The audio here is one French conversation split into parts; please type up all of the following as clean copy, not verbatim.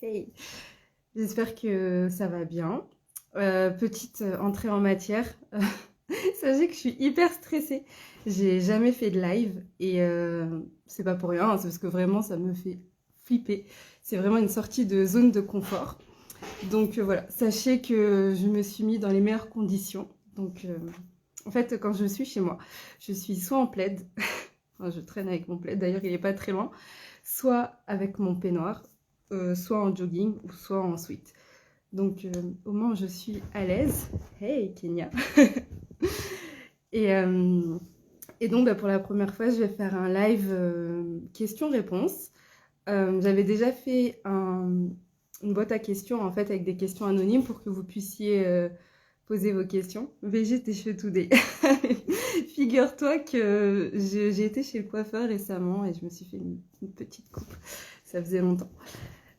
Hey, j'espère que ça va bien. Petite entrée en matière. Sachez que je suis hyper stressée. J'ai jamais fait de live et c'est pas pour rien, hein, c'est parce que vraiment ça me fait flipper. C'est vraiment une sortie de zone de confort. Donc voilà, sachez que je me suis mis dans les meilleures conditions. Donc en fait, quand je suis chez moi, je suis soit en plaid, enfin, je traîne avec mon plaid, d'ailleurs il est pas très loin, soit avec mon peignoir, soit en jogging ou soit en sweat. Donc au moins je suis à l'aise. Hey Kenya. et, euh, et donc pour la première fois je vais faire un live questions-réponses. J'avais déjà fait une boîte à questions en fait avec des questions anonymes pour que vous puissiez poser vos questions. VG tes cheveux today. Figure-toi que j'ai été chez le coiffeur récemment et je me suis fait une petite coupe. Ça faisait longtemps.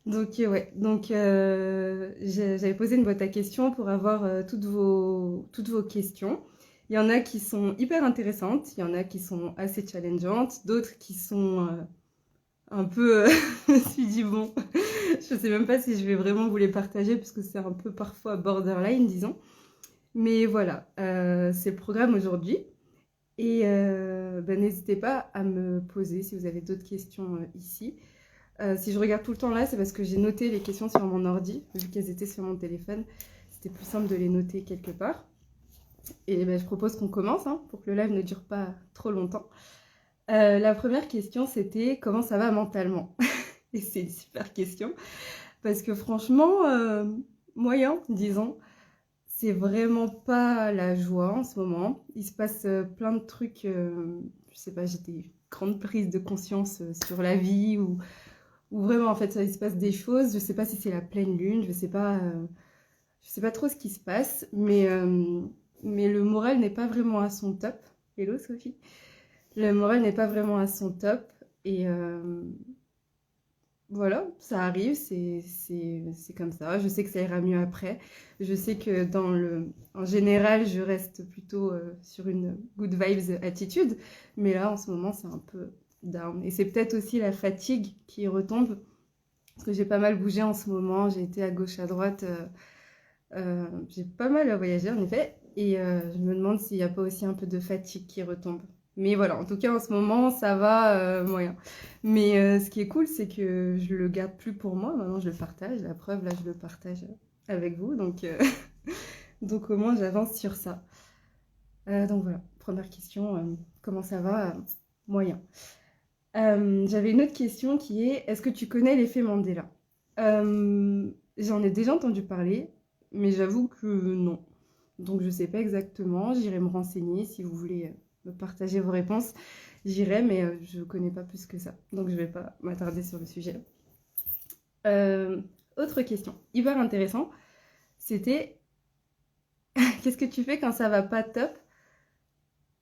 Donc ouais, donc j'avais posé une boîte à questions pour avoir toutes vos questions. Il y en a qui sont hyper intéressantes, il y en a qui sont assez challengeantes, d'autres qui sont un peu... je me suis dit bon, je sais même pas si je vais vraiment vous les partager parce que c'est un peu parfois borderline, disons. Mais voilà, c'est le programme aujourd'hui. Et n'hésitez pas à me poser si vous avez d'autres questions ici. Si je regarde tout le temps là, c'est parce que j'ai noté les questions sur mon ordi, vu qu'elles étaient sur mon téléphone. C'était plus simple de les noter quelque part. Et je propose qu'on commence, hein, pour que le live ne dure pas trop longtemps. La première question, c'était comment ça va mentalement? Et c'est une super question, parce que franchement, moyen, disons. C'est vraiment pas la joie en ce moment. Il se passe plein de trucs, je sais pas, j'ai des grandes prises de conscience sur la vie ou vraiment en fait il se passe des choses. Je sais pas si c'est la pleine lune, je sais pas trop ce qui se passe, mais le moral n'est pas vraiment à son top. Hello Sophie. Le moral n'est pas vraiment à son top et voilà, ça arrive, c'est comme ça. Je sais que ça ira mieux après. Je sais que en général, je reste plutôt sur une good vibes attitude, mais là, en ce moment, c'est un peu down. Et c'est peut-être aussi la fatigue qui retombe, parce que j'ai pas mal bougé en ce moment. J'ai été à gauche, à droite. J'ai pas mal voyagé, en effet. Et je me demande s'il n'y a pas aussi un peu de fatigue qui retombe. Mais voilà, en tout cas, en ce moment, ça va moyen. Mais ce qui est cool, c'est que je le garde plus pour moi. Maintenant, je le partage. La preuve, là, je le partage avec vous. Donc, donc au moins, j'avance sur ça. Donc voilà, première question, comment ça va? Moyen. J'avais une autre question qui est, est-ce que tu connais l'effet Mandela? J'en ai déjà entendu parler, mais j'avoue que non. Donc je ne sais pas exactement, j'irai me renseigner si vous voulez me partager vos réponses. J'irai, mais je ne connais pas plus que ça. Donc je ne vais pas m'attarder sur le sujet. Autre question, hyper intéressant, c'était qu'est-ce que tu fais quand ça va pas top?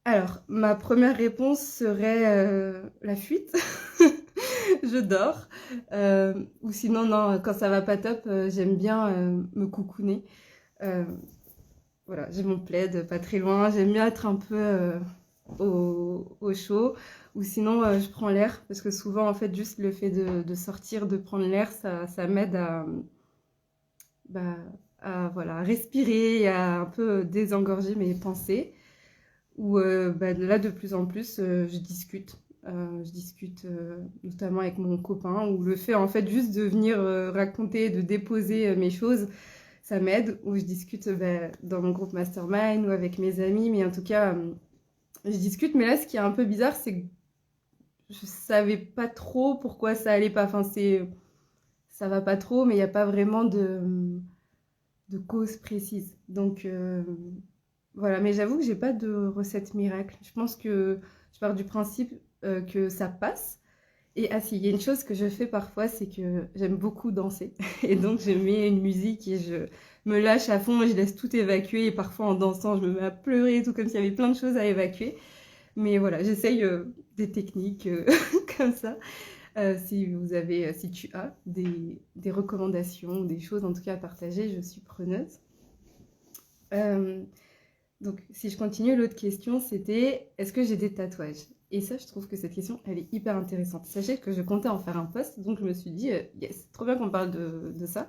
Alors, ma première réponse serait la fuite. Je dors. Ou sinon, non, quand ça va pas top, j'aime bien me coucouner. Euh, voilà, j'ai mon plaid pas très loin. J'aime bien être un peu au chaud. Ou sinon, je prends l'air. Parce que souvent, en fait, juste le fait de sortir, de prendre l'air, ça m'aide bah, voilà, respirer, à un peu désengorger mes pensées. Où là, de plus en plus, je discute. Je discute notamment avec mon copain, où le fait en fait juste de venir raconter, de déposer mes choses, ça m'aide. Ou je discute dans mon groupe mastermind ou avec mes amis, mais en tout cas, je discute. Mais là, ce qui est un peu bizarre, c'est que je savais pas trop pourquoi ça allait pas. Enfin, ça va pas trop, mais il n'y a pas vraiment de cause précise. Donc, voilà, mais j'avoue que j'ai pas de recette miracle. Je pense que je pars du principe que ça passe. Et ah si, il y a une chose que je fais parfois, c'est que j'aime beaucoup danser. Et donc je mets une musique et je me lâche à fond et je laisse tout évacuer. Et parfois en dansant, je me mets à pleurer et tout, comme s'il y avait plein de choses à évacuer. Mais voilà, j'essaye des techniques comme ça. Si tu as des recommandations, des choses en tout cas à partager, je suis preneuse. Donc, si je continue, l'autre question, c'était est-ce que j'ai des tatouages? Et ça, je trouve que cette question, elle est hyper intéressante. Sachez que je comptais en faire un post, donc je me suis dit, yes, trop bien qu'on parle de ça.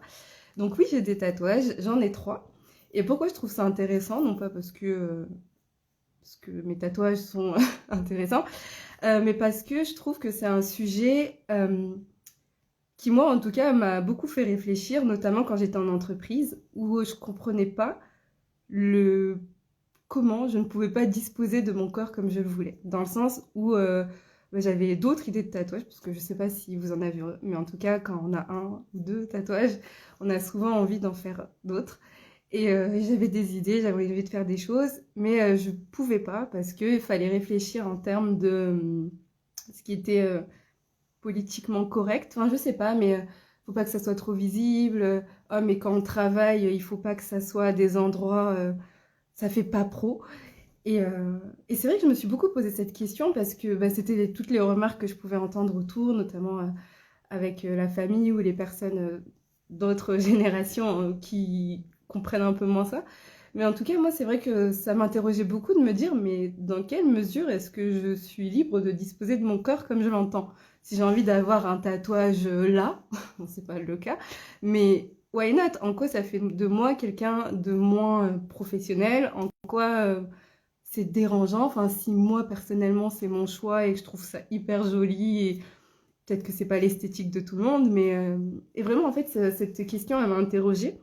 Donc oui, j'ai des tatouages, j'en ai 3. Et pourquoi je trouve ça intéressant? Non pas parce que mes tatouages sont intéressants, mais parce que je trouve que c'est un sujet qui, moi, en tout cas, m'a beaucoup fait réfléchir, notamment quand j'étais en entreprise, où je comprenais pas le comment je ne pouvais pas disposer de mon corps comme je le voulais. Dans le sens où j'avais d'autres idées de tatouages, parce que je sais pas si vous en avez, mais en tout cas, quand on a 1 ou 2 tatouages, on a souvent envie d'en faire d'autres. Et j'avais des idées, j'avais envie de faire des choses, mais je pouvais pas parce qu'il fallait réfléchir en termes de ce qui était politiquement correct. Enfin, je sais pas, mais faut pas que ça soit trop visible. Oh, mais quand on travaille, il faut pas que ça soit à des endroits, ça fait pas pro. Et c'est vrai que je me suis beaucoup posé cette question parce que bah, c'était toutes les remarques que je pouvais entendre autour, notamment avec la famille ou les personnes d'autres générations qui comprennent un peu moins ça. Mais en tout cas, moi, c'est vrai que ça m'interrogeait beaucoup de me dire, mais dans quelle mesure est-ce que je suis libre de disposer de mon corps comme je l'entends? Si j'ai envie d'avoir un tatouage là, bon, c'est pas le cas, mais why not? En quoi ça fait de moi quelqu'un de moins professionnel? En quoi c'est dérangeant? Enfin, si moi, personnellement, c'est mon choix et que je trouve ça hyper joli et peut-être que c'est pas l'esthétique de tout le monde, mais et vraiment en fait cette question elle m'a interrogée.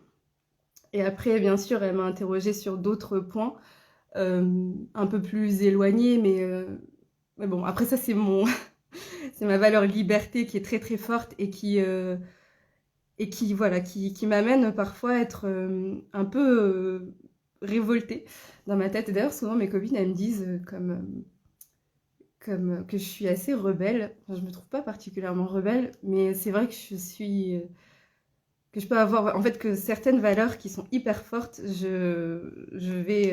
Et après bien sûr elle m'a interrogée sur d'autres points un peu plus éloignés, mais bon après ça c'est mon c'est ma valeur liberté qui est très très forte et qui voilà qui m'amène parfois à être un peu révoltée dans ma tête. Et d'ailleurs souvent mes copines elles me disent comme que je suis assez rebelle. Enfin, je me trouve pas particulièrement rebelle, mais c'est vrai que que je peux avoir, en fait, que certaines valeurs qui sont hyper fortes, je vais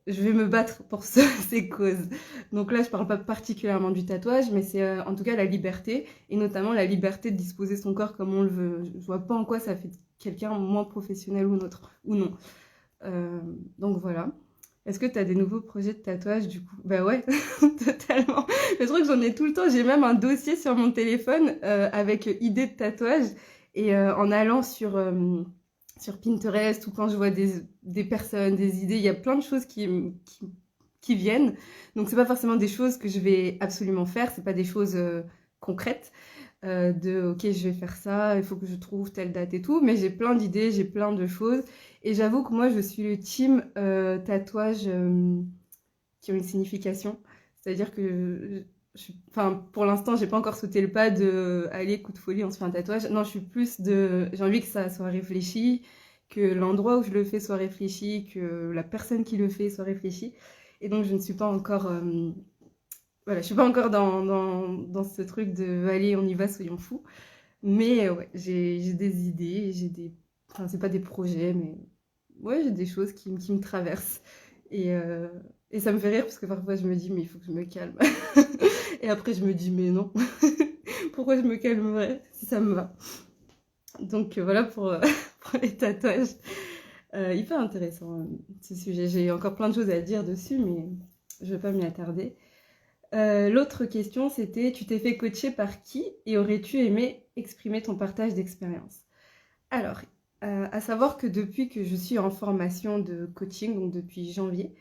me battre pour ces causes. Donc là, je parle pas particulièrement du tatouage, mais c'est en tout cas la liberté, et notamment la liberté de disposer son corps comme on le veut. Je vois pas en quoi ça fait quelqu'un moins professionnel ou autre, ou non. Euh, donc voilà. Est-ce que tu as des nouveaux projets de tatouage du coup? Bah ouais, totalement. Je trouve que j'en ai tout le temps. J'ai même un dossier sur mon téléphone avec idées de tatouage. Et en allant sur Pinterest ou quand je vois des personnes, des idées, il y a plein de choses qui viennent. Donc c'est pas forcément des choses que je vais absolument faire. C'est pas des choses concrètes ok je vais faire ça, il faut que je trouve telle date et tout, mais j'ai plein d'idées, j'ai plein de choses et j'avoue que moi je suis le team tatouage qui ont une signification, c'est-à-dire que enfin pour l'instant j'ai pas encore sauté le pas de allez coup de folie on se fait un tatouage, non je suis plus de j'ai envie que ça soit réfléchi, que l'endroit où je le fais soit réfléchi, que la personne qui le fait soit réfléchie et donc je ne suis pas encore voilà, je suis pas encore dans ce truc de allez, on y va, soyons fous. Mais ouais, j'ai des idées, j'ai des. Enfin, c'est pas des projets, mais ouais, j'ai des choses qui me traversent. Et, euh, et ça me fait rire parce que parfois je me dis, mais il faut que je me calme. Et après je me dis, mais non, pourquoi je me calmerais si ça me va? Donc voilà pour, pour les tatouages. Hyper intéressant ce sujet. J'ai encore plein de choses à dire dessus, mais je vais pas m'y attarder. L'autre question, c'était tu t'es fait coacher par qui et aurais-tu aimé exprimer ton partage d'expérience? Alors, à savoir que depuis que je suis en formation de coaching, donc depuis janvier,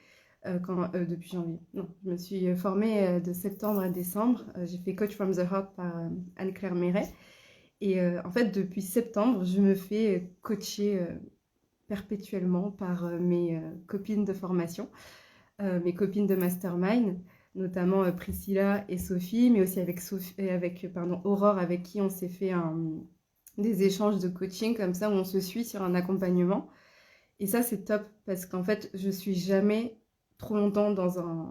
depuis janvier, non, je me suis formée de septembre à décembre. J'ai fait Coach from the Heart par Anne-Claire Méret. Et en fait, depuis septembre, je me fais coacher perpétuellement par mes copines de formation, mes copines de mastermind, notamment Priscilla et Sophie, mais aussi avec pardon, Aurore, avec qui on s'est fait des échanges de coaching comme ça, où on se suit sur un accompagnement. Et ça, c'est top, parce qu'en fait, je suis jamais trop longtemps dans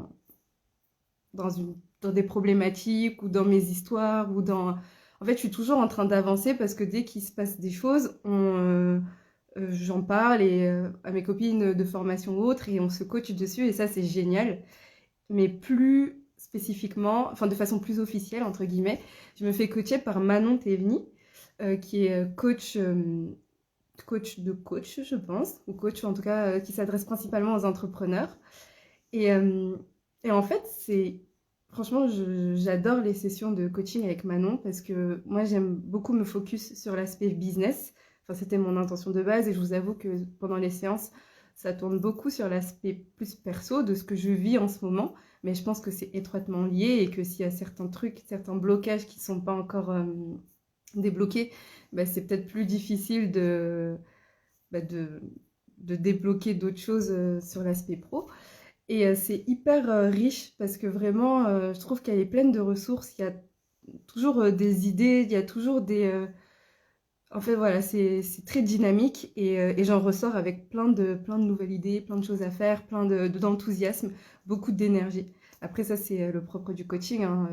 des problématiques ou dans mes histoires ou dans... En fait, je suis toujours en train d'avancer parce que dès qu'il se passe des choses, j'en parle à mes copines de formation ou autres et on se coach dessus et ça, c'est génial. Mais plus spécifiquement, enfin de façon plus officielle, entre guillemets, je me fais coacher par Manon Théveny, qui est coach de coach, je pense, ou coach en tout cas qui s'adresse principalement aux entrepreneurs. Et Et en fait, franchement, j'adore les sessions de coaching avec Manon parce que moi, j'aime beaucoup me focus sur l'aspect business. Enfin, c'était mon intention de base et je vous avoue que pendant les séances, ça tourne beaucoup sur l'aspect plus perso de ce que je vis en ce moment. Mais je pense que c'est étroitement lié et que s'il y a certains trucs, certains blocages qui ne sont pas encore débloqués, bah, c'est peut-être plus difficile bah, de débloquer d'autres choses sur l'aspect pro. Et c'est hyper riche parce que vraiment, je trouve qu'elle est pleine de ressources. Il y a toujours des idées, il y a toujours en fait, voilà, c'est très dynamique et j'en ressors avec plein de nouvelles idées, plein de choses à faire, d'enthousiasme, beaucoup d'énergie. Après, ça, c'est le propre du coaching, hein,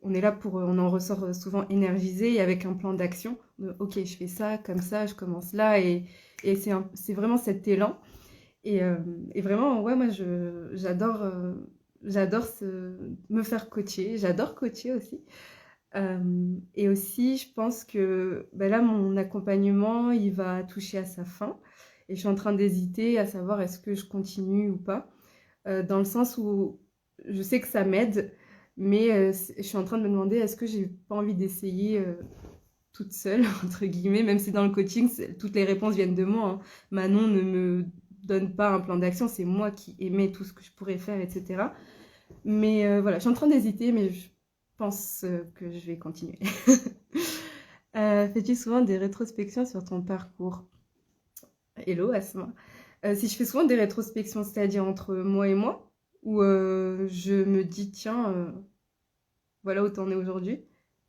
on est là on en ressort souvent énergisé et avec un plan d'action. Ok, je fais ça, comme ça, je commence là et c'est vraiment cet élan. Et vraiment, ouais, moi, j'adore me faire coacher. J'adore coacher aussi. Et aussi, je pense que ben là, mon accompagnement, il va toucher à sa fin. Et je suis en train d'hésiter à savoir est-ce que je continue ou pas. Dans le sens où je sais que ça m'aide, mais je suis en train de me demander est-ce que j'ai pas envie d'essayer toute seule, entre guillemets, même si dans le coaching, toutes les réponses viennent de moi, hein. Manon ne me donne pas un plan d'action, c'est moi qui émets tout ce que je pourrais faire, etc. Mais voilà, je suis en train d'hésiter, mais je pense que je vais continuer. Fais-tu souvent des rétrospections sur ton parcours? Hello, Asma. Si je fais souvent des rétrospections, c'est-à-dire entre moi et moi, où je me dis, tiens, voilà où t'en es aujourd'hui.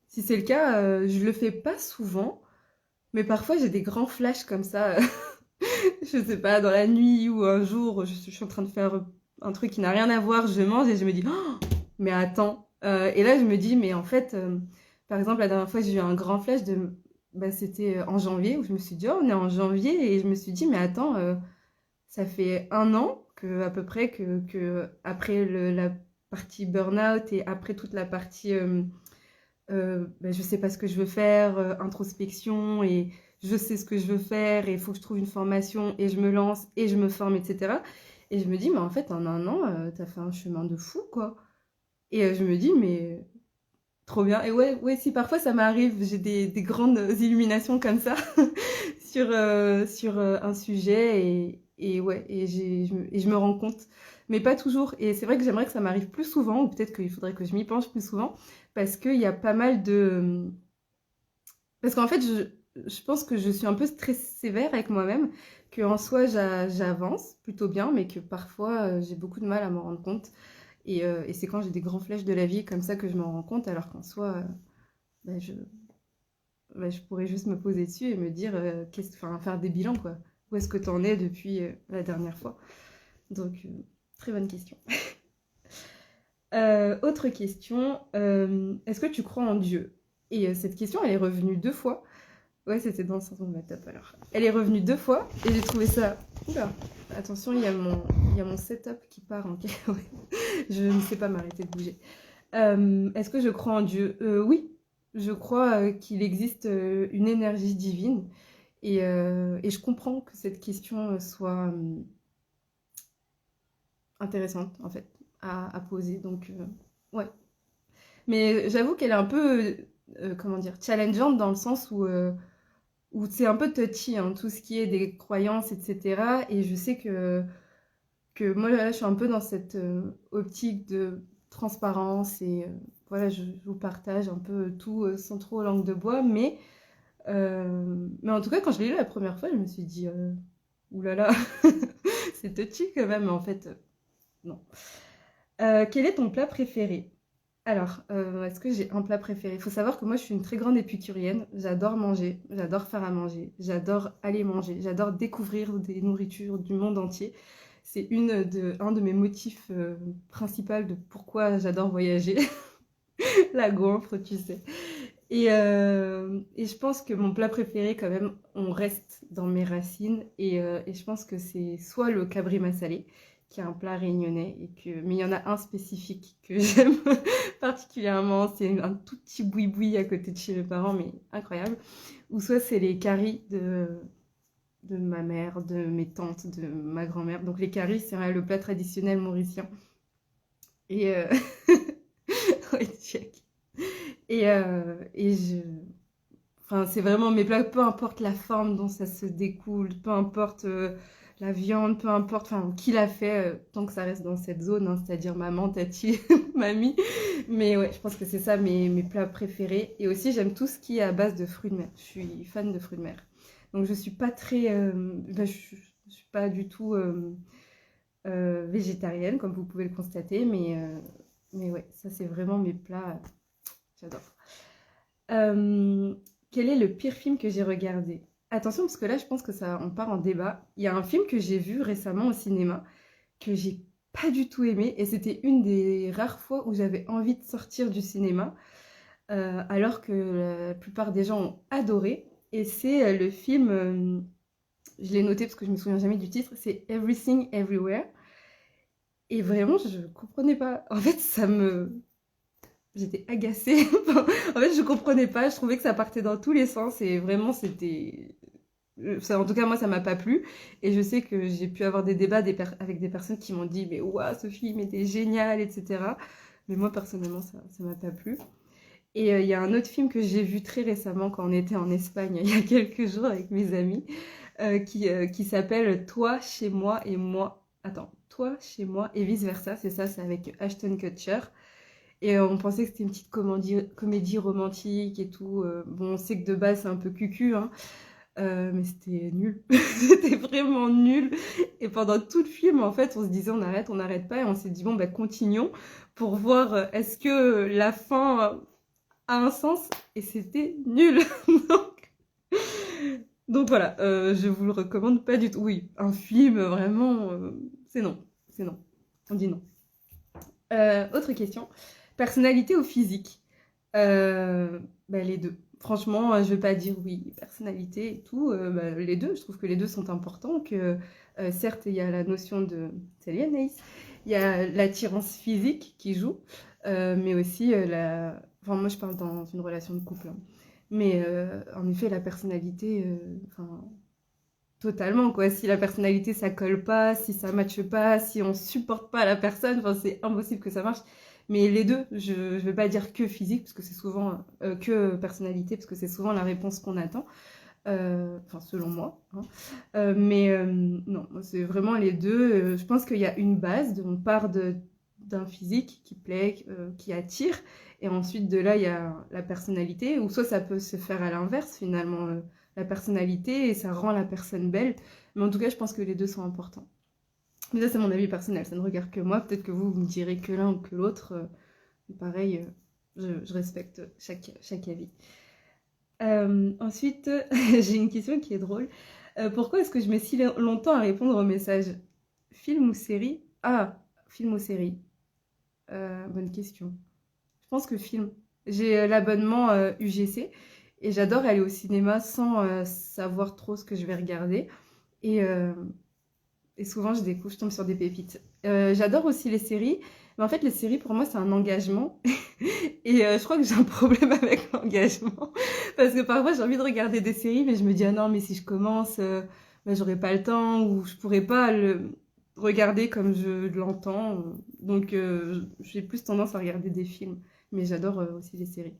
Si c'est le cas, je le fais pas souvent, mais parfois j'ai des grands flashs comme ça. Je sais pas, dans la nuit ou un jour, je suis en train de faire un truc qui n'a rien à voir, je mange et je me dis, oh, mais attends. Et là, je me dis, mais en fait, par exemple, la dernière fois, j'ai eu un grand flash bah, c'était en janvier, où je me suis dit, oh, on est en janvier, et je me suis dit, mais attends, ça fait un an à peu près que après la partie burn-out et après toute la partie bah, je sais pas ce que je veux faire, introspection et je sais ce que je veux faire et il faut que je trouve une formation et je me lance et je me forme, etc. Et je me dis, mais en fait, en un an, t'as fait un chemin de fou, quoi. Et je me dis, mais trop bien. Et ouais, ouais, si parfois ça m'arrive, j'ai des grandes illuminations comme ça sur un sujet et ouais, et je me rends compte, mais pas toujours. Et c'est vrai que j'aimerais que ça m'arrive plus souvent, ou peut-être qu'il faudrait que je m'y penche plus souvent, parce qu'il y a pas mal de... Parce qu'en fait, je pense que je suis un peu très sévère avec moi-même, qu'en soi, j'avance plutôt bien, mais que parfois, j'ai beaucoup de mal à m'en rendre compte. Et c'est quand j'ai des grands flashs de la vie comme ça que je m'en rends compte, alors qu'en soi, bah, je pourrais juste me poser dessus et me dire, enfin, faire des bilans, quoi. Où est-ce que tu en es depuis la dernière fois? Donc, très bonne question. Autre question, est-ce que tu crois en Dieu? Et cette question, elle est revenue 2 fois. Ouais, c'était dans le sens de ma top alors. Elle est revenue 2 fois et j'ai trouvé ça. Oula, attention, il y a mon setup qui part en cacahuète. Je ne sais pas m'arrêter de bouger. Est-ce que je crois en Dieu? Oui, je crois qu'il existe une énergie divine et je comprends que cette question soit intéressante en fait à poser. Donc, ouais. Mais j'avoue qu'elle est un peu, comment dire, challengeante dans le sens où c'est un peu touchy, hein, tout ce qui est des croyances, etc. Et je sais que moi, là, je suis un peu dans cette optique de transparence et voilà, je vous partage un peu tout sans trop langue de bois. Mais en tout cas, quand je l'ai lu la première fois, je me suis dit, oulala, c'est touchy quand même, mais en fait, non. Quel est ton plat préféré? Alors, est-ce que j'ai un plat préféré? Il faut savoir que moi, je suis une très grande épicurienne. J'adore manger, j'adore faire à manger, j'adore aller manger, j'adore découvrir des nourritures du monde entier. C'est un de mes motifs principaux de pourquoi j'adore voyager. La gaufre, tu sais. Et je pense que mon plat préféré, quand même, on reste dans mes racines. Et je pense que c'est soit le cabri massalé, qui est un plat réunionnais, mais il y en a un spécifique que j'aime particulièrement. C'est un tout petit boui-boui à côté de chez mes parents, mais incroyable. Ou soit c'est les caries de ma mère, de mes tantes, de ma grand-mère. Donc les caries, c'est le plat traditionnel mauricien. Et ouais, check. Et enfin, c'est vraiment mes plats, peu importe la forme dont ça se découle, peu importe la viande, peu importe enfin, qui l'a fait, tant que ça reste dans cette zone, hein, c'est-à-dire maman, tati, mamie. Mais ouais, je pense que c'est ça mes plats préférés. Et aussi, j'aime tout ce qui est à base de fruits de mer. Je suis fan de fruits de mer. Donc, je suis pas très. Je suis pas du tout végétarienne, comme vous pouvez le constater. Mais ouais, ça, c'est vraiment mes plats. J'adore. Euh, Quel est le pire film que j'ai regardé? Attention, parce que là, je pense que ça, on part en débat. Il y a un film que j'ai vu récemment au cinéma que j'ai pas du tout aimé, et c'était une des rares fois où j'avais envie de sortir du cinéma, alors que la plupart des gens ont adoré. Et c'est le film, je l'ai noté parce que je me souviens jamais du titre, c'est Everything Everywhere. Et vraiment, je comprenais pas. En fait, j'étais agacée. En fait, je comprenais pas. Je trouvais que ça partait dans tous les sens et vraiment, c'était. En tout cas, moi, ça m'a pas plu. Et je sais que j'ai pu avoir des débats avec des personnes qui m'ont dit, mais ouah, ce film était génial, etc. Mais moi, personnellement, ça m'a pas plu. Et il y a un autre film que j'ai vu très récemment quand on était en Espagne, il y a quelques jours avec mes amis, qui s'appelle Toi, chez moi et moi. Attends, Toi, chez moi et vice-versa. C'est ça, c'est avec Ashton Kutcher. Et on pensait que c'était une petite comédie romantique et tout. Bon, on sait que de base, c'est un peu cucu, hein, mais c'était nul. C'était vraiment nul. Et pendant tout le film, en fait, on se disait on n'arrête pas. Et on s'est dit, bon, bah, continuons pour voir est-ce que la fin a un sens. Et c'était nul. Donc, donc voilà, je vous le recommande pas du tout. Oui, un film, vraiment, c'est non. C'est non. On dit non. Autre question. Personnalité ou physique? Bah, les deux. Franchement, je vais pas dire oui, personnalité et tout. Bah, les deux, je trouve que les deux sont importants. Que certes, il y a la notion de. Salut Anaïs. Il y a l'attirance physique qui joue, mais aussi la. Enfin, moi, je parle dans une relation de couple, hein. Mais en effet, la personnalité, enfin, totalement quoi. Si la personnalité ça colle pas, si ça matche pas, si on supporte pas la personne, enfin, c'est impossible que ça marche. Mais les deux, je vais pas dire que physique, parce que c'est souvent que personnalité, parce que c'est souvent la réponse qu'on attend, enfin selon moi, hein. Non, moi, c'est vraiment les deux. Je pense qu'il y a une base, on part d'un physique qui plaît, qui attire, et ensuite de là il y a la personnalité, ou soit ça peut se faire à l'inverse finalement, la personnalité et ça rend la personne belle. Mais en tout cas, je pense que les deux sont importants. Mais ça, c'est mon avis personnel, ça ne regarde que moi. Peut-être que vous me direz que l'un ou que l'autre. Pareil, je respecte chaque avis. Ensuite, j'ai une question qui est drôle. Pourquoi est-ce que je mets si longtemps à répondre aux messages? Film ou série? Ah, film ou série? Bonne question. Je pense que film. J'ai l'abonnement UGC et j'adore aller au cinéma sans savoir trop ce que je vais regarder. Et, euh, et souvent, je tombe sur des pépites. J'adore aussi les séries, mais en fait, les séries, pour moi, c'est un engagement. Et je crois que j'ai un problème avec l'engagement. Parce que parfois, j'ai envie de regarder des séries, mais je me dis, ah non, mais si je commence, bah, j'aurai pas le temps, ou je pourrai pas le regarder comme je l'entends. Donc, j'ai plus tendance à regarder des films. Mais j'adore aussi les séries.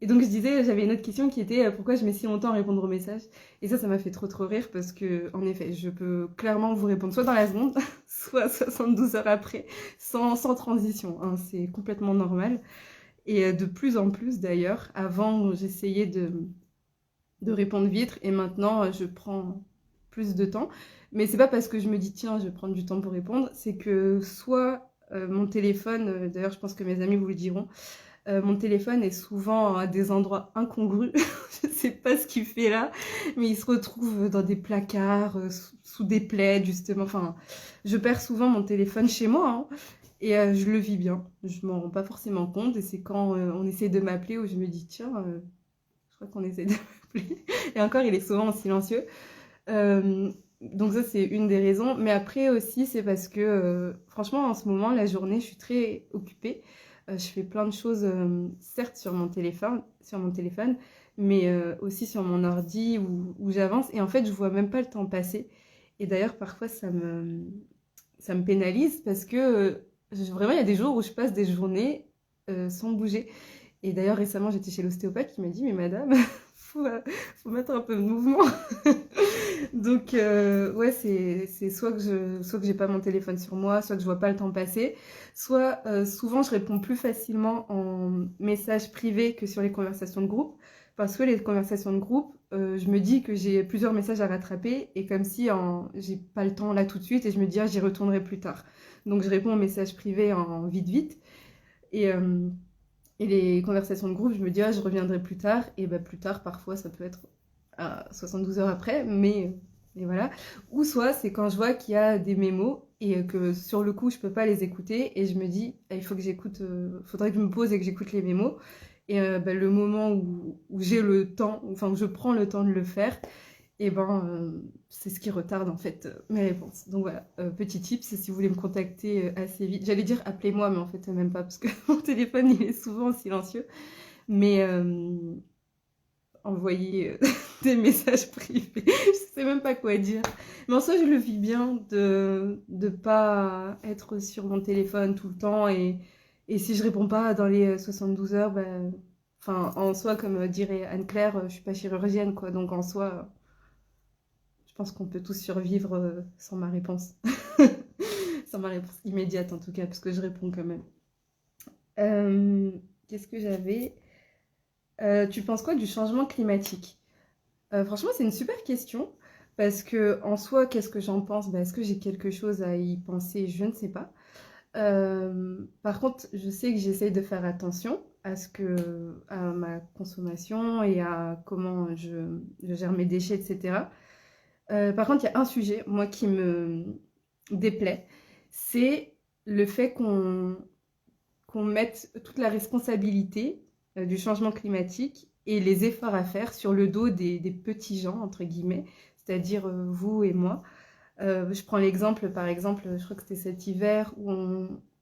Et donc je disais, j'avais une autre question qui était pourquoi je mets si longtemps à répondre aux messages. Et ça m'a fait trop rire parce que, en effet, je peux clairement vous répondre soit dans la seconde, soit 72 heures après, sans transition, hein. C'est complètement normal. Et de plus en plus d'ailleurs, avant j'essayais de répondre vite et maintenant je prends plus de temps. Mais c'est pas parce que je me dis tiens, je vais prendre du temps pour répondre, c'est que soit mon téléphone, d'ailleurs je pense que mes amis vous le diront, mon téléphone est souvent à des endroits incongrus. Je sais pas ce qu'il fait là, mais il se retrouve dans des placards, sous des plaids, justement. Enfin, je perds souvent mon téléphone chez moi, hein, et je le vis bien. Je m'en rends pas forcément compte, et c'est quand on essaie de m'appeler où je me dis tiens, je crois qu'on essaie de m'appeler. Et encore, il est souvent en silencieux. Euh, donc ça, c'est une des raisons. Mais après aussi, c'est parce que, franchement, en ce moment, la journée, je suis très occupée. Je fais plein de choses, certes sur mon téléphone, mais aussi sur mon ordi où j'avance. Et en fait, je vois même pas le temps passer. Et d'ailleurs, parfois, ça me pénalise parce que Vraiment, il y a des jours où je passe des journées sans bouger. Et d'ailleurs, récemment, j'étais chez l'ostéopathe qui m'a dit, mais madame, faut mettre un peu de mouvement. Donc, ouais, c'est soit que j'ai pas mon téléphone sur moi, soit que je vois pas le temps passer, soit souvent je réponds plus facilement en message privé que sur les conversations de groupe, parce que les conversations de groupe, je me dis que j'ai plusieurs messages à rattraper, et comme si j'ai pas le temps là tout de suite, et je me dis, ah, j'y retournerai plus tard. Donc, je réponds aux messages privés en vite vite, et, euh, et les conversations de groupe, je me dis, ah, je reviendrai plus tard, et bah, plus tard, parfois, ça peut être à 72 heures après, mais et voilà. Ou soit c'est quand je vois qu'il y a des mémos et que sur le coup je peux pas les écouter et je me dis il faut que j'écoute, faudrait que je me pose et que j'écoute les mémos. Et bah, le moment où j'ai le temps, enfin où je prends le temps de le faire, et ben c'est ce qui retarde en fait mes réponses. Donc voilà, petit tip, c'est si vous voulez me contacter assez vite. J'allais dire appelez-moi, mais en fait même pas parce que mon téléphone il est souvent silencieux. Mais envoyer des messages privés. Je sais même pas quoi dire. Mais en soi, je le vis bien de pas être sur mon téléphone tout le temps. Et si je réponds pas dans les 72 heures, ben, enfin, en soi, comme dirait Anne-Claire, je suis pas chirurgienne, quoi. Donc en soi, je pense qu'on peut tous survivre sans ma réponse. Sans ma réponse immédiate, en tout cas, parce que je réponds quand même. Euh, Qu'est-ce que j'avais Tu penses quoi du changement climatique? Franchement, c'est une super question parce que en soi, qu'est-ce que j'en pense? Est-ce que j'ai quelque chose à y penser? Je ne sais pas. Par contre, je sais que j'essaye de faire attention à ma consommation et à comment je gère mes déchets, etc. Par contre, il y a un sujet, moi, qui me déplaît, c'est le fait qu'on mette toute la responsabilité du changement climatique et les efforts à faire sur le dos des petits gens, entre guillemets, c'est-à-dire vous et moi. Je prends l'exemple, par exemple, je crois que c'était cet hiver où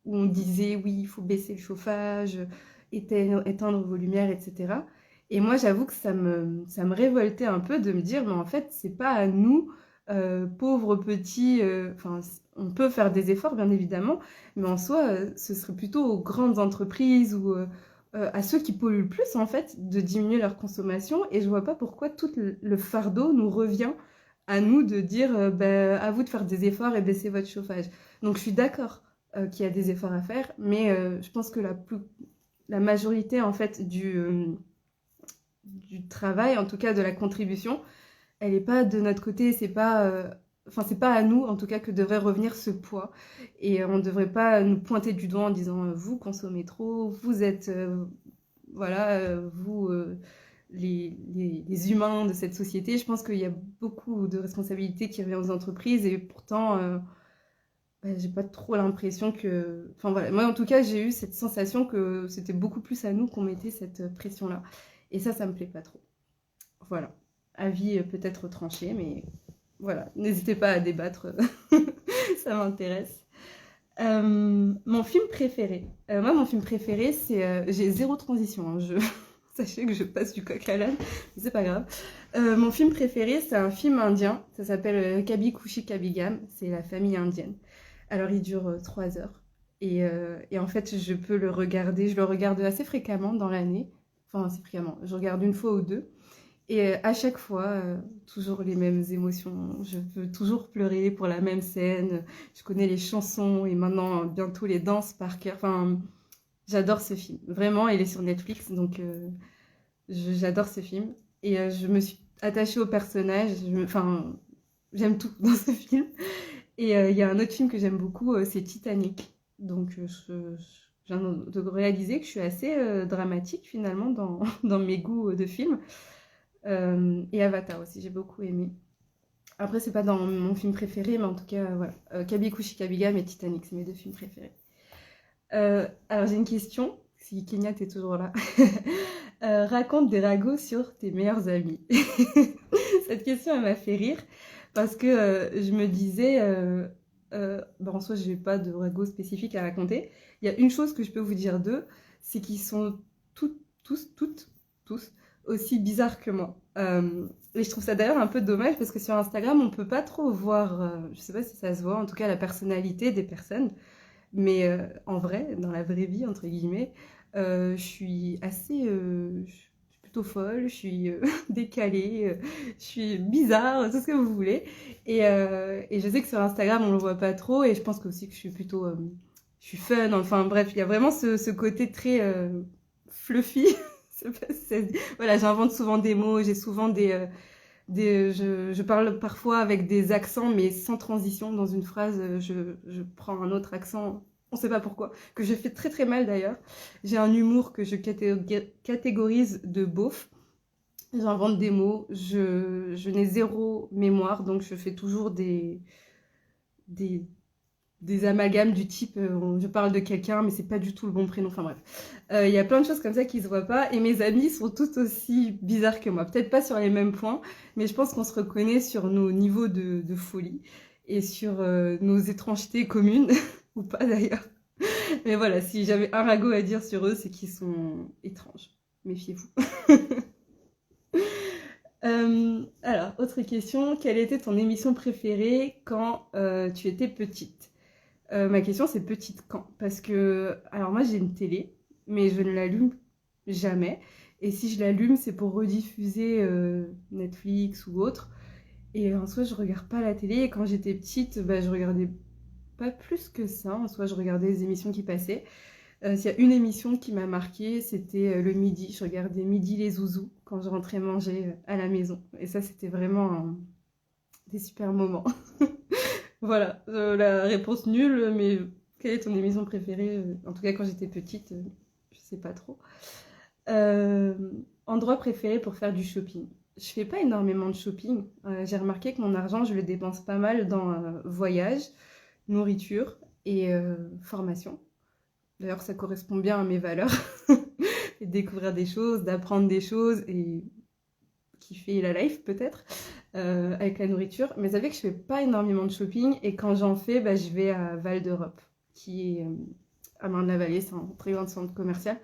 on disait oui, il faut baisser le chauffage, éteindre vos lumières, etc. Et moi, j'avoue que ça me révoltait un peu de me dire, mais en fait, c'est pas à nous, pauvres petits, enfin, on peut faire des efforts, bien évidemment, mais en soi, ce serait plutôt aux grandes entreprises ou à ceux qui polluent le plus, en fait, de diminuer leur consommation. Et je vois pas pourquoi tout le fardeau nous revient à nous de dire bah, à vous de faire des efforts et baisser votre chauffage. Donc je suis d'accord qu'il y a des efforts à faire, mais je pense que la majorité en fait du travail, en tout cas de la contribution, elle n'est pas de notre côté, c'est pas à nous en tout cas que devrait revenir ce poids. Et on ne devrait pas nous pointer du doigt en disant vous consommez trop, vous êtes voilà, vous les humains de cette société. Je pense qu'il y a beaucoup de responsabilités qui reviennent aux entreprises et pourtant, bah, j'ai pas trop l'impression que. Enfin voilà, moi en tout cas, j'ai eu cette sensation que c'était beaucoup plus à nous qu'on mettait cette pression-là. Et ça me plaît pas trop. Voilà. Avis peut-être tranché, mais voilà. N'hésitez pas à débattre, ça m'intéresse. Mon film préféré. Moi, mon film préféré, c'est. J'ai zéro transition. Hein, Sachez que je passe du coq à l'âne, mais c'est pas grave. Mon film préféré, c'est un film indien. Ça s'appelle Kabi Kushi Kabigam. C'est la famille indienne. Alors, il dure 3 heures. Et en fait, je peux le regarder. Je le regarde assez fréquemment dans l'année. Enfin, assez fréquemment. Je regarde une fois ou deux. Et à chaque fois, toujours les mêmes émotions. Je peux toujours pleurer pour la même scène. Je connais les chansons et maintenant, bientôt, les danses par cœur. Enfin, j'adore ce film. Vraiment, il est sur Netflix, donc j'adore ce film. Et je me suis attachée au personnage. Enfin, j'aime tout dans ce film. Et il y a un autre film que j'aime beaucoup, c'est Titanic. Donc, je viens de réaliser que je suis assez dramatique finalement dans mes goûts de films. Et Avatar aussi, j'ai beaucoup aimé. Après, c'est pas dans mon film préféré, mais en tout cas, voilà. Kabikushi Kabigam et Titanic, c'est mes deux films préférés. Alors, j'ai une question, si Kenya, t'es toujours là. Raconte des ragots sur tes meilleurs amis. Cette question, elle m'a fait rire parce que je me disais, en soi, je n'ai pas de ragots spécifiques à raconter. Il y a une chose que je peux vous dire d'eux, c'est qu'ils sont tous aussi bizarres que moi. Et je trouve ça d'ailleurs un peu dommage parce que sur Instagram, on peut pas trop voir, je sais pas si ça se voit, en tout cas la personnalité des personnes. Mais en vrai, dans la vraie vie, entre guillemets, je suis assez... je suis plutôt folle, je suis décalée, je suis bizarre, tout ce que vous voulez. Et je sais que sur Instagram, on le voit pas trop. Et je pense que aussi que je suis plutôt... je suis fun, enfin bref, il y a vraiment ce côté très fluffy. Je sais pas si ça se dit. Voilà, j'invente souvent des mots, j'ai souvent je parle parfois avec des accents, mais sans transition dans une phrase. Je prends un autre accent, on ne sait pas pourquoi, que je fais très très mal d'ailleurs. J'ai un humour que je catégorise de beauf. J'invente des mots, je n'ai zéro mémoire, donc je fais toujours des, des amalgames du type je parle de quelqu'un mais c'est pas du tout le bon prénom, enfin bref. Il y a plein de choses comme ça qui se voient pas et mes amis sont toutes aussi bizarres que moi, peut-être pas sur les mêmes points, mais je pense qu'on se reconnaît sur nos niveaux de folie et sur nos étrangetés communes ou pas d'ailleurs. Mais voilà, si j'avais un ragot à dire sur eux, c'est qu'ils sont étranges, méfiez-vous. Alors, autre question, quelle était ton émission préférée quand tu étais petite? Ma question, c'est petite quand? Parce que, alors moi, j'ai une télé, mais je ne l'allume jamais. Et si je l'allume, c'est pour rediffuser Netflix ou autre. Et en soi, je regarde pas la télé. Et quand j'étais petite, bah, je regardais pas plus que ça. En soi, je regardais les émissions qui passaient. S'il y a une émission qui m'a marquée, c'était le midi. Je regardais Midi les Zouzous quand je rentrais manger à la maison. Et ça, c'était vraiment des super moments. Voilà, la réponse nulle, mais quelle est ton émission préférée? En tout cas, quand j'étais petite, je sais pas trop. Euh, Endroit préféré pour faire du shopping? Je fais pas énormément de shopping. J'ai remarqué que mon argent, je le dépense pas mal dans voyage, nourriture et formation. D'ailleurs, ça correspond bien à mes valeurs. Et découvrir des choses, d'apprendre des choses et kiffer la life peut-être. Avec la nourriture. Mais ça fait que je fais pas énormément de shopping et quand j'en fais, bah, je vais à Val d'Europe, qui est à Marne-la-Vallée, c'est un très grand centre commercial.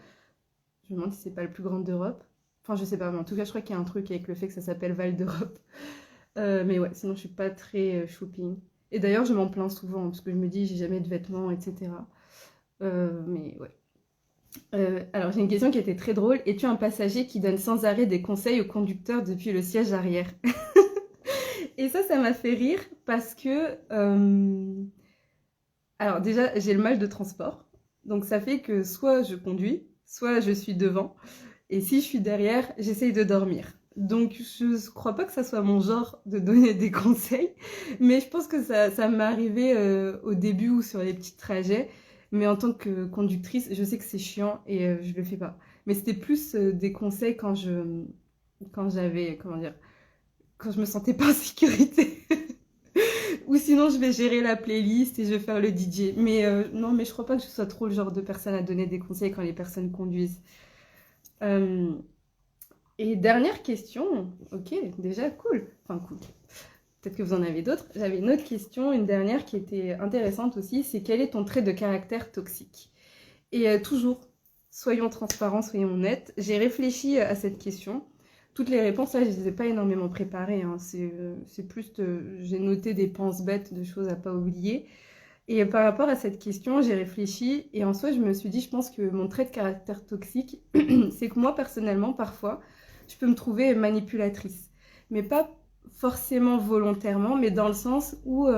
Je me demande si c'est pas le plus grand d'Europe. Enfin, je sais pas, mais en tout cas, je crois qu'il y a un truc avec le fait que ça s'appelle Val d'Europe. Mais ouais, sinon, je suis pas très shopping. Et d'ailleurs, je m'en plains souvent parce que je me dis, j'ai jamais de vêtements, etc. Mais ouais. Alors, j'ai une question qui était très drôle. Es-tu un passager qui donne sans arrêt des conseils au conducteur depuis le siège arrière? Et ça m'a fait rire parce que... Alors déjà, j'ai le mal de transport. Donc ça fait que soit je conduis, soit je suis devant. Et si je suis derrière, j'essaye de dormir. Donc je ne crois pas que ça soit mon genre de donner des conseils. Mais je pense que ça m'est arrivé au début ou sur les petits trajets. Mais en tant que conductrice, je sais que c'est chiant et je le fais pas. Mais c'était plus des conseils quand j'avais, comment dire, quand je me sentais pas en sécurité. Ou sinon, je vais gérer la playlist et je vais faire le DJ. Mais non, mais je crois pas que je sois trop le genre de personne à donner des conseils quand les personnes conduisent. Euh, et dernière question. Ok, déjà cool. Enfin, cool. Peut-être que vous en avez d'autres. J'avais une autre question, une dernière qui était intéressante aussi. C'est quel est ton trait de caractère toxique? Et toujours, soyons transparents, soyons honnêtes. J'ai réfléchi à cette question. Toutes les réponses, là, je ne les ai pas énormément préparées. Hein. C'est plus, j'ai noté des penses-bêtes de choses à pas oublier. Et par rapport à cette question, j'ai réfléchi. Et en soi, je me suis dit, je pense que mon trait de caractère toxique, c'est que moi, personnellement, parfois, je peux me trouver manipulatrice. Mais pas forcément volontairement, mais dans le sens où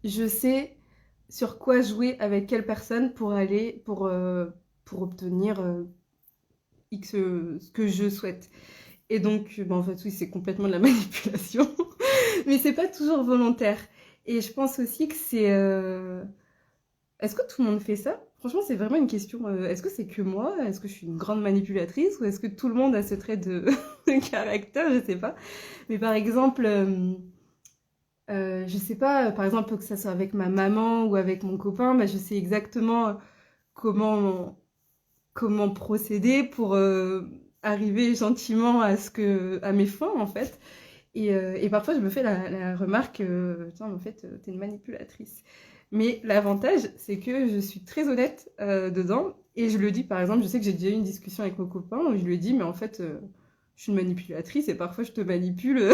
je sais sur quoi jouer avec quelle personne pour obtenir X ce que je souhaite. Et donc, en fait, oui, c'est complètement de la manipulation, mais c'est pas toujours volontaire. Et je pense aussi que c'est... Est-ce que tout le monde fait ça? Franchement, c'est vraiment une question. Est-ce que c'est que moi? Est-ce que je suis une grande manipulatrice? Ou est-ce que tout le monde a ce trait de caractère? Je sais pas. Mais par exemple, je sais pas, par exemple, que ça soit avec ma maman ou avec mon copain, bah, je sais exactement comment procéder pour arriver gentiment à mes fins, en fait. Et parfois, je me fais la remarque, tiens, en fait, t'es une manipulatrice. Mais l'avantage, c'est que je suis très honnête dedans. Et je le dis, par exemple, je sais que j'ai déjà eu une discussion avec mon copain où je lui ai dit, mais en fait, je suis une manipulatrice et parfois je te manipule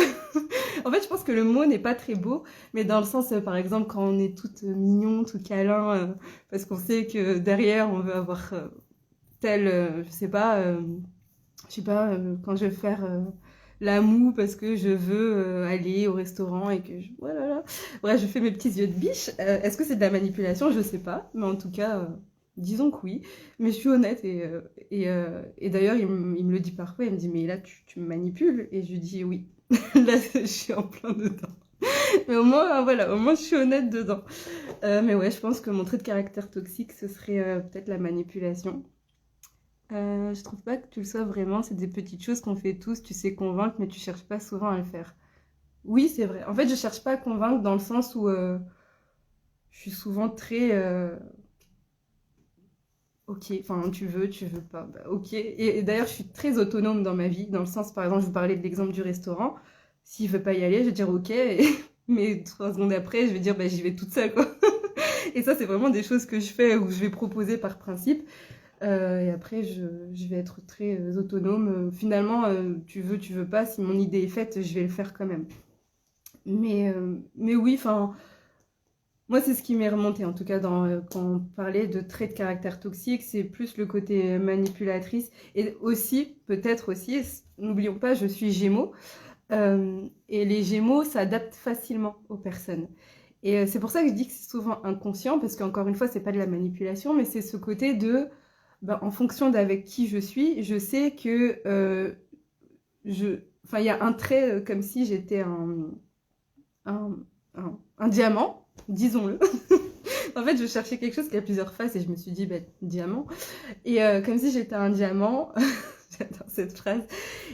En fait, je pense que le mot n'est pas très beau, mais dans le sens, par exemple, quand on est toute mignon, tout câlin, parce qu'on sait que derrière, on veut avoir tel, je sais pas, quand je vais faire la moue parce que je veux aller au restaurant et que voilà, là. Bref, je fais mes petits yeux de biche. Est-ce que c'est de la manipulation? Je sais pas, mais en tout cas, disons que oui. Mais je suis honnête et d'ailleurs, il me le dit parfois. Il me dit, mais là, tu me manipules. Et je lui dis oui. Là, je suis en plein dedans. Mais au moins, voilà, au moins, je suis honnête dedans. Mais ouais, je pense que mon trait de caractère toxique, ce serait peut-être la manipulation. Je trouve pas que tu le sois vraiment, c'est des petites choses qu'on fait tous, tu sais convaincre, mais tu cherches pas souvent à le faire. Oui, c'est vrai. En fait, je cherche pas à convaincre dans le sens où je suis souvent très ok, enfin tu veux pas, bah, ok. Et d'ailleurs, je suis très autonome dans ma vie, dans le sens, par exemple, je vous parlais de l'exemple du restaurant. S'il veut pas y aller, je vais dire ok, mais 3 secondes après, je vais dire bah j'y vais toute seule, quoi. Et ça, c'est vraiment des choses que je fais ou je vais proposer par principe. Et après, je vais être très autonome. Finalement, tu veux pas, si mon idée est faite, je vais le faire quand même. Mais oui, enfin, moi, c'est ce qui m'est remonté, en tout cas, quand on parlait de traits de caractère toxique, c'est plus le côté manipulatrice. Et aussi, peut-être aussi, n'oublions pas, je suis Gémeaux. Et les Gémeaux s'adaptent facilement aux personnes. Et c'est pour ça que je dis que c'est souvent inconscient, parce qu'encore une fois, c'est pas de la manipulation, mais c'est ce côté de ben, en fonction d'avec qui je suis, je sais que enfin, il y a un trait comme si j'étais un, un diamant, disons-le. En fait, je cherchais quelque chose qui a plusieurs faces et je me suis dit, ben, diamant. Et comme si j'étais un diamant, j'adore cette phrase,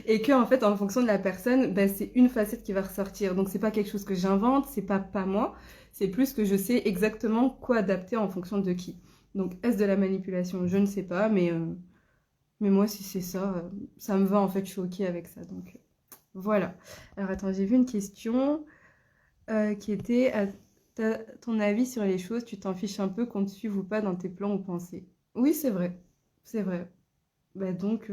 et que en fait, en fonction de la personne, ben, c'est une facette qui va ressortir. Donc, c'est pas quelque chose que j'invente, c'est pas moi, c'est plus que je sais exactement quoi adapter en fonction de qui. Donc, est-ce de la manipulation? Je ne sais pas, mais moi, si c'est ça, ça me va, en fait, je suis OK avec ça. Donc, voilà. Alors, attends, j'ai vu une question qui était, ton avis sur les choses, tu t'en fiches un peu qu'on te suive ou pas dans tes plans ou pensées. Oui, c'est vrai. C'est vrai. Bah donc,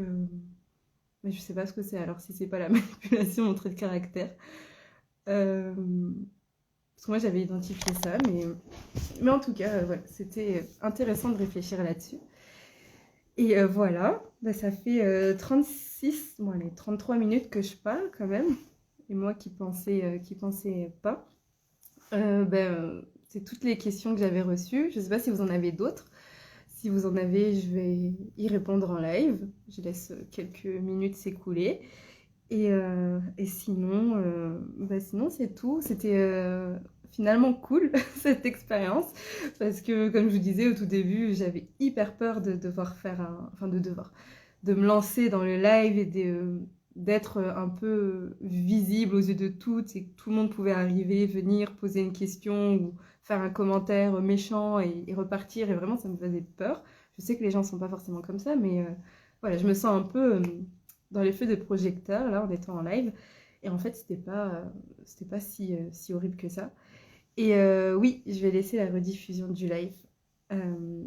mais je sais pas ce que c'est. Alors, si c'est pas la manipulation, mon trait de caractère. Euh, Parce que moi, j'avais identifié ça, mais en tout cas, voilà, c'était intéressant de réfléchir là-dessus. Et voilà, bah, ça fait 36, bon, allez, 33 minutes que je parle quand même. Et moi qui pensais pas. C'est toutes les questions que j'avais reçues. Je ne sais pas si vous en avez d'autres. Si vous en avez, je vais y répondre en live. Je laisse quelques minutes s'écouler. Et sinon, sinon c'est tout. C'était finalement cool cette expérience parce que, comme je vous disais au tout début, j'avais hyper peur de devoir de me lancer dans le live et d'être un peu visible aux yeux de toutes et que tout le monde pouvait arriver, venir poser une question ou faire un commentaire méchant et repartir. Et vraiment, ça me faisait peur. Je sais que les gens ne sont pas forcément comme ça, mais voilà, je me sens un peu dans les feux de projecteur, là, en étant en live. Et en fait, c'était pas si horrible que ça. Et oui, je vais laisser la rediffusion du live. Euh,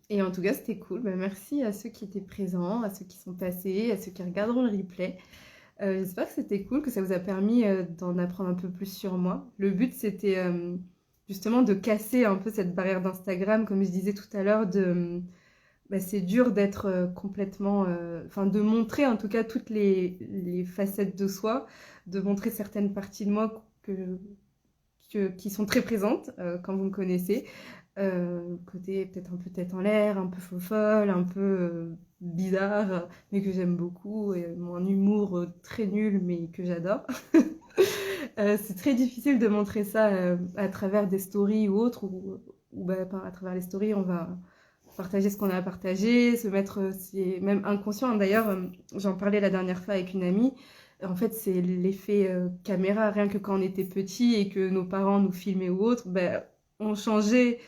et en tout cas, c'était cool. Bah, merci à ceux qui étaient présents, à ceux qui sont passés, à ceux qui regarderont le replay. J'espère que c'était cool, que ça vous a permis d'en apprendre un peu plus sur moi. Le but, c'était justement de casser un peu cette barrière d'Instagram, comme je disais tout à l'heure, c'est dur d'être complètement... Enfin, de montrer en tout cas toutes les facettes de soi, de montrer certaines parties de moi qui sont très présentes quand vous me connaissez. Côté peut-être un peu tête en l'air, un peu folle, un peu bizarre, mais que j'aime beaucoup, et mon humour très nul, mais que j'adore. C'est très difficile de montrer ça à travers des stories ou autres, à travers les stories, on va partager ce qu'on a à partager, se mettre, c'est même inconscient. D'ailleurs, j'en parlais la dernière fois avec une amie. En fait, c'est l'effet caméra, rien que quand on était petit et que nos parents nous filmaient ou autre, on changeait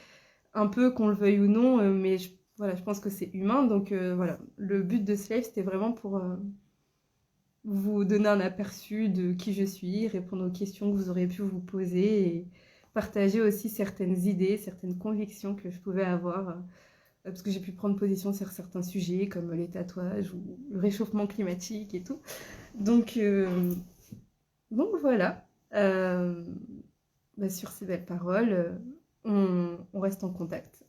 un peu, qu'on le veuille ou non, mais voilà, je pense que c'est humain. Donc voilà, le but de ce live, c'était vraiment pour vous donner un aperçu de qui je suis, répondre aux questions que vous auriez pu vous poser et partager aussi certaines idées, certaines convictions que je pouvais avoir. Parce que j'ai pu prendre position sur certains sujets comme les tatouages ou le réchauffement climatique et tout. Donc Donc voilà. Euh, sur ces belles paroles, on reste en contact.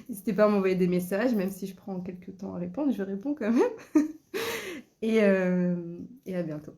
N'hésitez pas à m'envoyer des messages, même si je prends quelques temps à répondre, je réponds quand même. Et à bientôt.